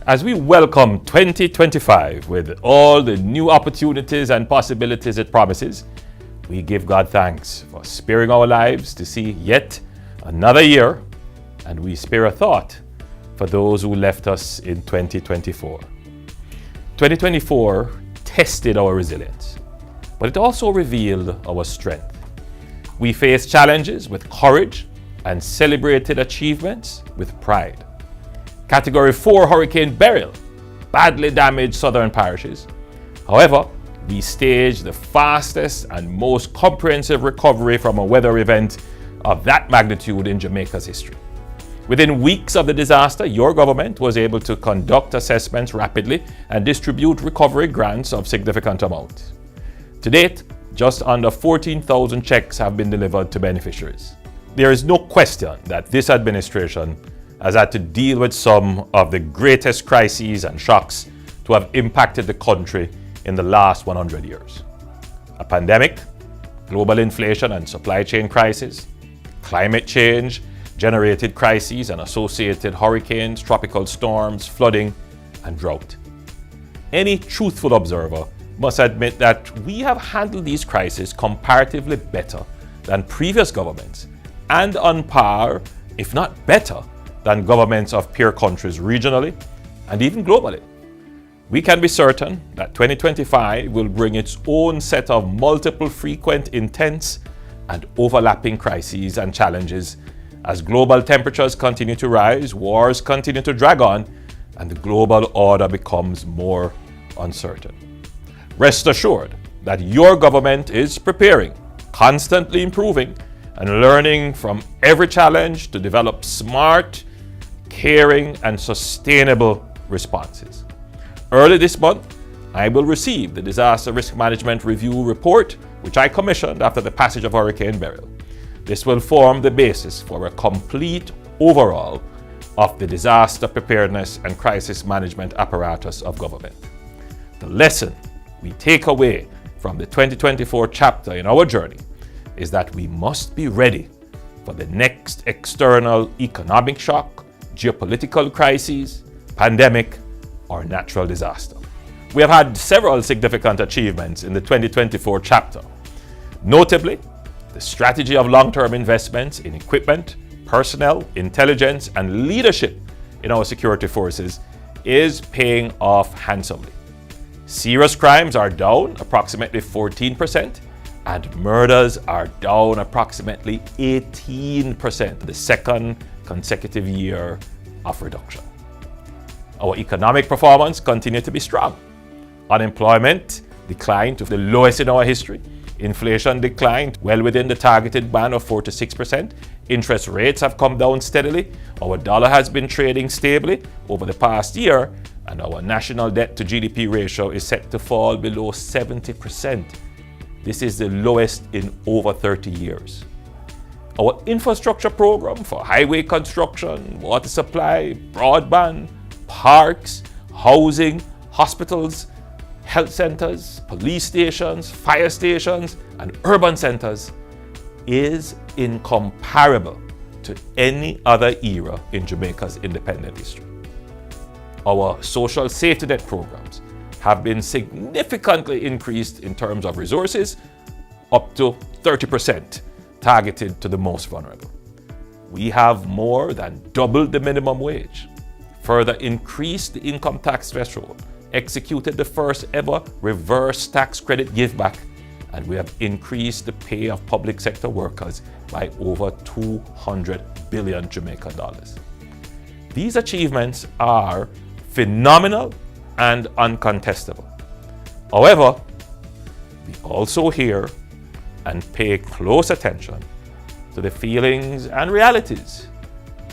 As we welcome 2025 with all the new opportunities and possibilities it promises, we give God thanks for sparing our lives to see yet another year, and we spare a thought for those who left us in 2024. 2024 tested our resilience, but it also revealed our strength. We faced challenges with courage and celebrated achievements with pride. Category 4 Hurricane Beryl badly damaged southern parishes. However, we staged the fastest and most comprehensive recovery from a weather event of that magnitude in Jamaica's history. Within weeks of the disaster, your government was able to conduct assessments rapidly and distribute recovery grants of significant amounts. To date, just under 14,000 checks have been delivered to beneficiaries. There is no question that this administration has had to deal with some of the greatest crises and shocks to have impacted the country in the last 100 years. A pandemic, global inflation and supply chain crisis, climate change, generated crises and associated hurricanes, tropical storms, flooding, and drought. Any truthful observer must admit that we have handled these crises comparatively better than previous governments and on par, if not better, than governments of peer countries regionally and even globally. We can be certain that 2025 will bring its own set of multiple, frequent, intense, and overlapping crises and challenges as global temperatures continue to rise, wars continue to drag on, and the global order becomes more uncertain. Rest assured that your government is preparing, constantly improving, and learning from every challenge to develop smart, caring, and sustainable responses. Early this month, I will receive the Disaster Risk Management Review Report, which I commissioned after the passage of Hurricane Beryl. This will form the basis for a complete overhaul of the disaster preparedness and crisis management apparatus of government. The lesson we take away from the 2024 chapter in our journey is that we must be ready for the next external economic shock, geopolitical crises, pandemic, or natural disaster. We have had several significant achievements in the 2024 chapter. Notably, the strategy of long-term investments in equipment, personnel, intelligence, and leadership in our security forces is paying off handsomely. Serious crimes are down approximately 14%, and murders are down approximately 18%, the second consecutive year of reduction. Our economic performance continued to be strong. Unemployment declined to the lowest in our history. Inflation declined well within the targeted band of 4 to 6%. Interest rates have come down steadily. Our dollar has been trading stably over the past year, and our national debt to GDP ratio is set to fall below 70%. This is the lowest in over 30 years. Our infrastructure program for highway construction, water supply, broadband, parks, housing, hospitals, health centers, police stations, fire stations, and urban centers is incomparable to any other era in Jamaica's independent history. Our social safety net programs have been significantly increased in terms of resources, up to 30%, targeted to the most vulnerable. We have more than doubled the minimum wage, further increased the income tax threshold, executed the first ever reverse tax credit giveback, and we have increased the pay of public sector workers by over 200 billion Jamaican dollars. These achievements are phenomenal and uncontestable. However, we also hear and pay close attention to the feelings and realities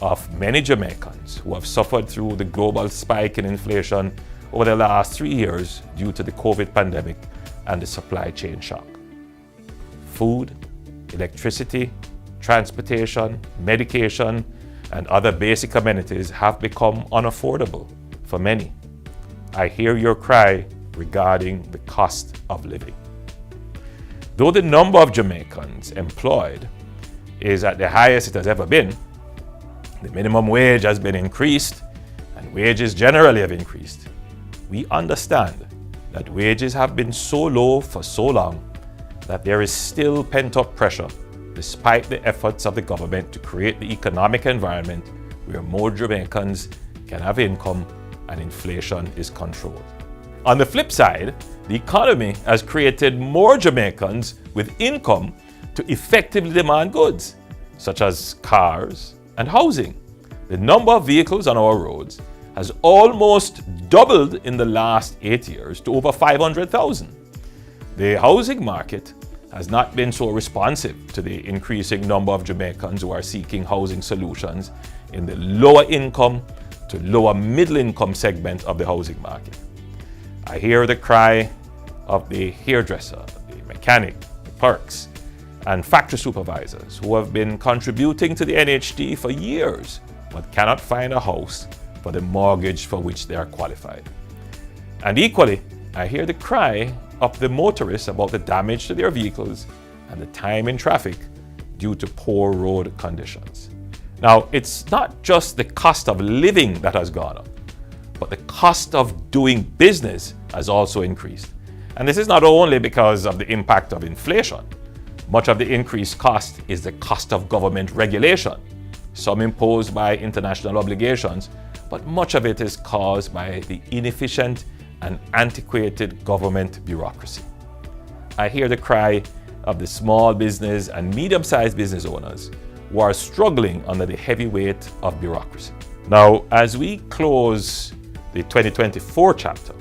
of many Jamaicans who have suffered through the global spike in inflation over the last 3 years due to the COVID pandemic and the supply chain shock. Food, electricity, transportation, medication, and other basic amenities have become unaffordable for many. I hear your cry regarding the cost of living. Though the number of Jamaicans employed is at the highest it has ever been, the minimum wage has been increased, and wages generally have increased, we understand that wages have been so low for so long that there is still pent-up pressure despite the efforts of the government to create the economic environment where more Jamaicans can have income and inflation is controlled. On the flip side, the economy has created more Jamaicans with income to effectively demand goods, such as cars and housing. The number of vehicles on our roads has almost doubled in the last 8 years to over 500,000. The housing market has not been so responsive to the increasing number of Jamaicans who are seeking housing solutions in the lower income to lower middle income segment of the housing market. I hear the cry of the hairdresser, the mechanic, the clerks, and factory supervisors who have been contributing to the NHD for years but cannot find a house for the mortgage for which they are qualified. And equally, I hear the cry of the motorists about the damage to their vehicles and the time in traffic due to poor road conditions. Now, it's not just the cost of living that has gone up, but the cost of doing business has also increased. And this is not only because of the impact of inflation. Much of the increased cost is the cost of government regulation, some imposed by international obligations, but much of it is caused by the inefficient and antiquated government bureaucracy. I hear the cry of the small business and medium-sized business owners who are struggling under the heavy weight of bureaucracy. Now, as we close the 2024 chapter,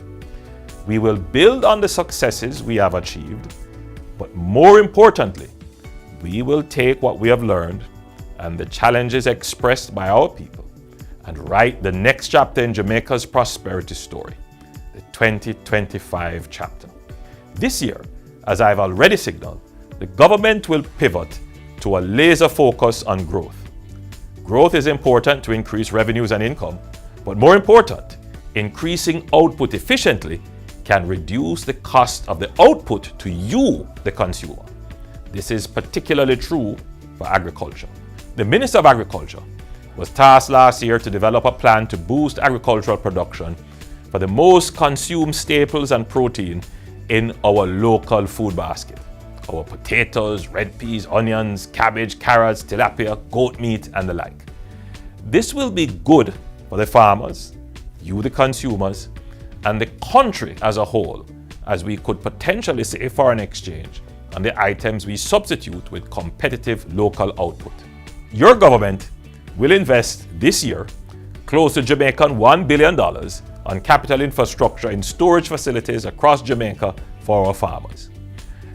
we will build on the successes we have achieved, but more importantly, we will take what we have learned and the challenges expressed by our people and write the next chapter in Jamaica's prosperity story, the 2025 chapter. This year, as I've already signaled, the government will pivot to a laser focus on growth. Growth is important to increase revenues and income, but more important, increasing output efficiently can reduce the cost of the output to you, the consumer. This is particularly true for agriculture. The Minister of Agriculture was tasked last year to develop a plan to boost agricultural production for the most consumed staples and protein in our local food basket. Our potatoes, red peas, onions, cabbage, carrots, tilapia, goat meat, and the like. This will be good for the farmers, you the consumers, and the country as a whole, as we could potentially save foreign exchange on the items we substitute with competitive local output. Your government will invest this year close to Jamaican $1 billion on capital infrastructure in storage facilities across Jamaica for our farmers.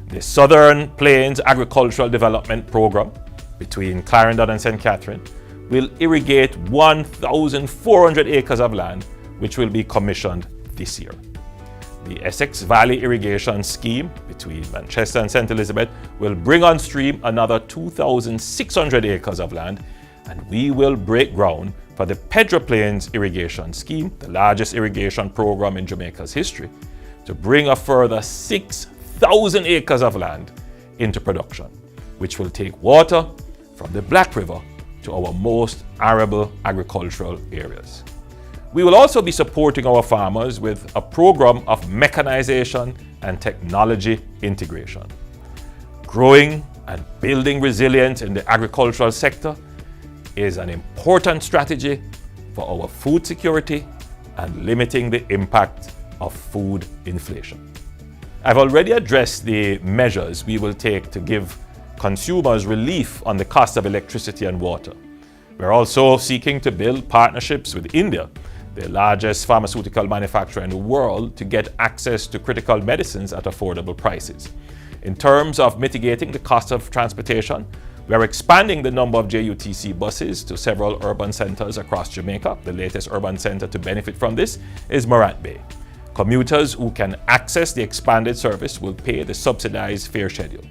The Southern Plains Agricultural Development Program between Clarendon and St. Catherine will irrigate 1,400 acres of land, which will be commissioned this year. The Essex Valley Irrigation Scheme between Manchester and St. Elizabeth will bring on stream another 2,600 acres of land, and we will break ground for the Pedro Plains Irrigation Scheme, the largest irrigation program in Jamaica's history, to bring a further 6,000 acres of land into production, which will take water from the Black River to our most arable agricultural areas. We will also be supporting our farmers with a program of mechanization and technology integration. Growing and building resilience in the agricultural sector is an important strategy for our food security and limiting the impact of food inflation. I've already addressed the measures we will take to give consumers relief on the cost of electricity and water. We're also seeking to build partnerships with India, the largest pharmaceutical manufacturer in the world, to get access to critical medicines at affordable prices. In terms of mitigating the cost of transportation, we are expanding the number of JUTC buses to several urban centers across Jamaica. The latest urban center to benefit from this is Morant Bay. Commuters who can access the expanded service will pay the subsidized fare schedule.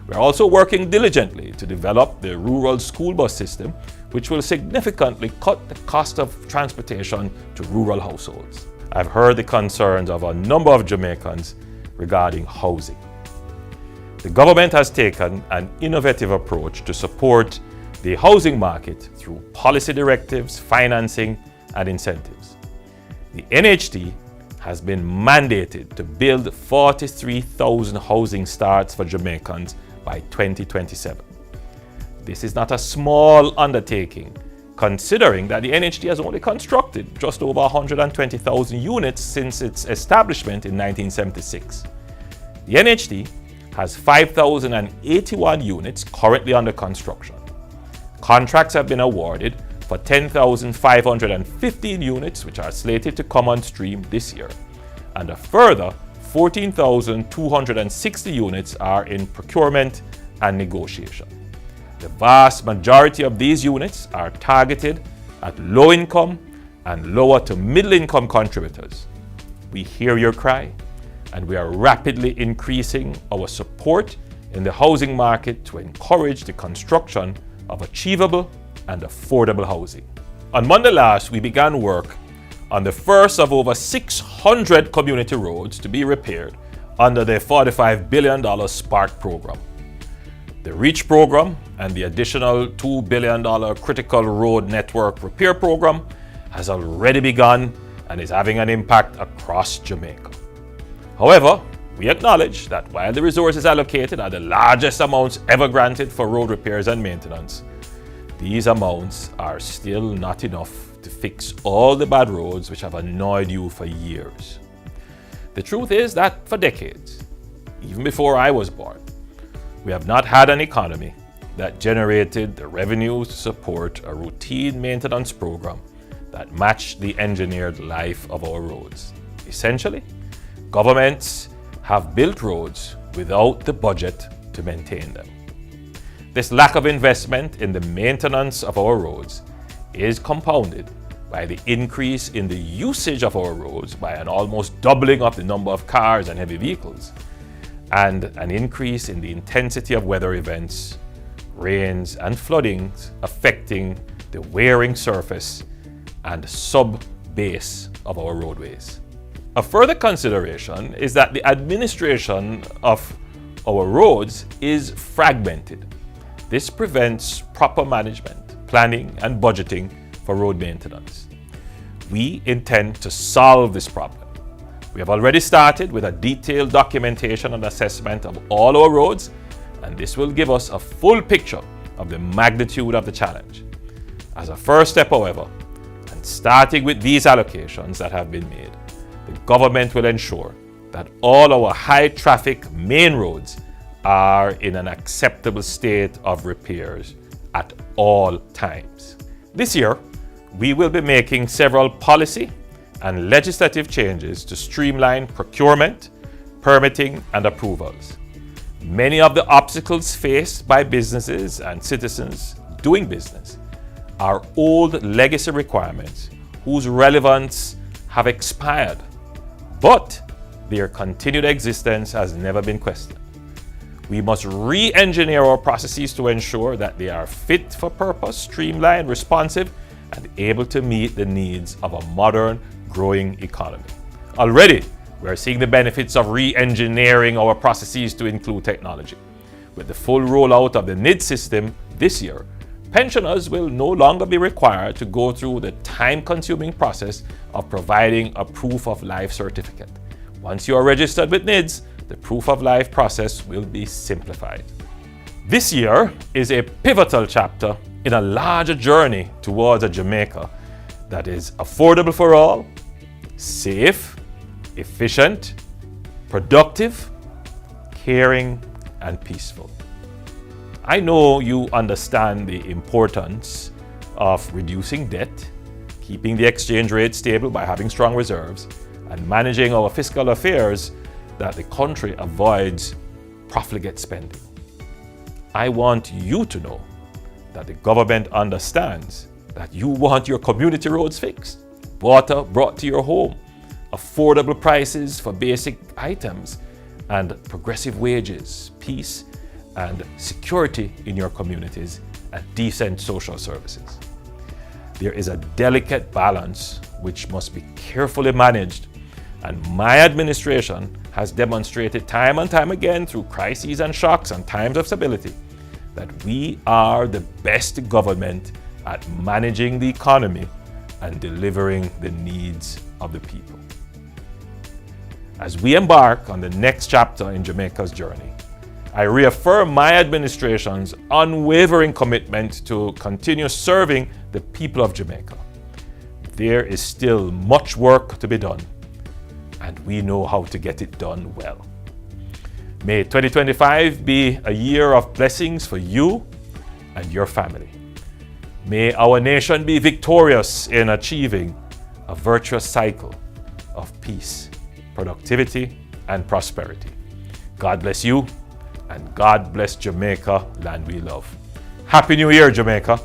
We are also working diligently to develop the rural school bus system, which will significantly cut the cost of transportation to rural households. I've heard the concerns of a number of Jamaicans regarding housing. The government has taken an innovative approach to support the housing market through policy directives, financing, and incentives. The NHD has been mandated to build 43,000 housing starts for Jamaicans by 2027. This is not a small undertaking, considering that the NHD has only constructed just over 120,000 units since its establishment in 1976. The NHD has 5,081 units currently under construction. Contracts have been awarded for 10,515 units, which are slated to come on stream this year, and a further 14,260 units are in procurement and negotiation. The vast majority of these units are targeted at low-income and lower to middle-income contributors. We hear your cry, and we are rapidly increasing our support in the housing market to encourage the construction of achievable and affordable housing. On Monday last, we began work on the first of over 600 community roads to be repaired under the $45 billion SPARK program. The REACH program and the additional $2 billion Critical Road Network Repair program has already begun and is having an impact across Jamaica. However, we acknowledge that while the resources allocated are the largest amounts ever granted for road repairs and maintenance, these amounts are still not enough to fix all the bad roads which have annoyed you for years. The truth is that for decades, even before I was born, we have not had an economy that generated the revenues to support a routine maintenance program that matched the engineered life of our roads. Essentially, governments have built roads without the budget to maintain them. This lack of investment in the maintenance of our roads is compounded by the increase in the usage of our roads by an almost doubling of the number of cars and heavy vehicles, and an increase in the intensity of weather events, rains and floodings affecting the wearing surface and sub-base of our roadways. A further consideration is that the administration of our roads is fragmented. This prevents proper management, planning, and budgeting for road maintenance. We intend to solve this problem. We have already started with a detailed documentation and assessment of all our roads, and this will give us a full picture of the magnitude of the challenge. As a first step, however, and starting with these allocations that have been made, the government will ensure that all our high-traffic main roads are in an acceptable state of repairs at all times. This year, we will be making several policy and legislative changes to streamline procurement, permitting, and approvals. Many of the obstacles faced by businesses and citizens doing business are old legacy requirements whose relevance have expired, but their continued existence has never been questioned. We must re-engineer our processes to ensure that they are fit for purpose, streamlined, responsive, and able to meet the needs of a modern, growing economy. Already, we are seeing the benefits of re-engineering our processes to include technology. With the full rollout of the NID system this year, pensioners will no longer be required to go through the time-consuming process of providing a proof of life certificate. Once you are registered with NIDS, the proof of life process will be simplified. This year is a pivotal chapter in a larger journey towards a Jamaica that is affordable for all, safe, efficient, productive, caring, and peaceful. I know you understand the importance of reducing debt, keeping the exchange rate stable by having strong reserves, and managing our fiscal affairs that the country avoids profligate spending. I want you to know that the government understands that you want your community roads fixed, water brought to your home, affordable prices for basic items, and progressive wages, peace, and security in your communities, and decent social services. There is a delicate balance which must be carefully managed, and my administration has demonstrated time and time again through crises and shocks and times of stability that we are the best government at managing the economy and delivering the needs of the people. As we embark on the next chapter in Jamaica's journey, I reaffirm my administration's unwavering commitment to continue serving the people of Jamaica. There is still much work to be done, and we know how to get it done well. May 2025 be a year of blessings for you and your family. May our nation be victorious in achieving a virtuous cycle of peace, productivity, and prosperity. God bless you, and God bless Jamaica, land we love. Happy New Year, Jamaica.